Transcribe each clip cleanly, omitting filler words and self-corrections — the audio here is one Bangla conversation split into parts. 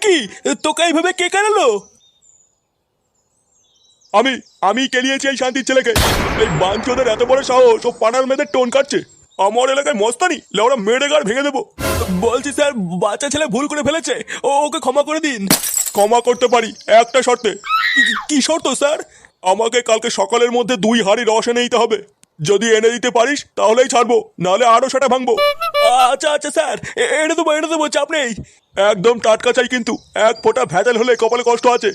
কি তোকে এইভাবে কে কেনালো? আমি আমি কেলিয়েছি এই শান্তির ছেলেকে। এই বাঞ্চোদের এত বড় সাহস, ও পাড়ার মেয়েদের টোন কাটছে। আমার এলাকায় মস্তানি, লেওরা মেরে গাড় ভেঙে দেবো। বলছি স্যার, বাচ্চা ছেলে ভুল করে ফেলেছে, ওকে ক্ষমা করে দিন। ক্ষমা করতে পারি একটা শর্তে। কি শর্ত স্যার? আমাকে কালকে সকালের মধ্যে 2 হাঁড়ি রস এনে দিতে হবে। যদি এনে দিতে পারিস তাহলেই ছাড়বো, নাহলে আরো সেটা ভাঙবো। আচ্ছা আচ্ছা স্যার, এনে দেবো, চাপ নেই। একদম টাটকা চাই কিন্তু, এক ফোঁটা ভেজাল হলে কপালে কষ্ট আছে।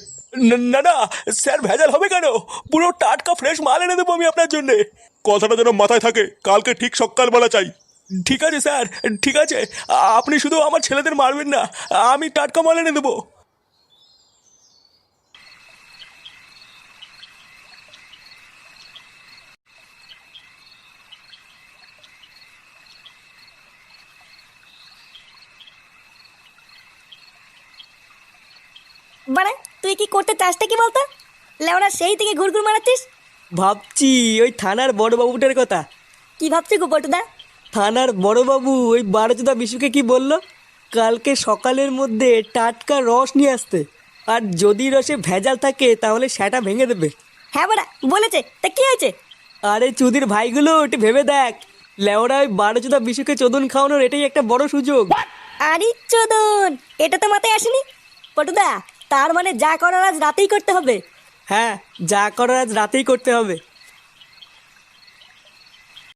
না না স্যার, ভেজাল হবে কেন? পুরো টাটকা ফ্রেশ মাল এনে দেবো আমি আপনার জন্যে। কথাটা যেন মাথায় থাকে, কালকে ঠিক সকালবেলা চাই। ঠিক আছে স্যার, ঠিক আছে। আপনি শুধু আমার ছেলেদের মারবেন না, আমি টাটকা মাল এনে দেবো। বাড়া, তুই কি করতে চাসটা কি বলতো? লেওনা সেই থেকে ঘুরঘুর মারাচ্ছিস। ভাবছি ওই থানার বড়বাবুটার কথা। কি ভাবছি গো পটুদা? থানার বড়বাবু ওই বারোচোদা বিশুকে কি বললো, কালকে সকালের মধ্যে টাটকা রস নিয়ে আসতে, আর যদি রসে ভেজাল থাকে তাহলে সেটা ভেঙে দেবে। হ্যাঁ বাড়া, বলেছে, তা কি হয়েছে? আরে চুদির ভাইগুলো একটু ভেবে দেখ, লেওরা ওই বারোচোদা বিশুকে চোদন খাওয়ানোর এটাই একটা বড় সুযোগ। আরে চোদন, এটা তো মাথায় আসেনি। পটুদা, তার মানে যা করার আজ রাতেই করতে হবে। হ্যাঁ, যা করার আজ রাতেই করতে হবে।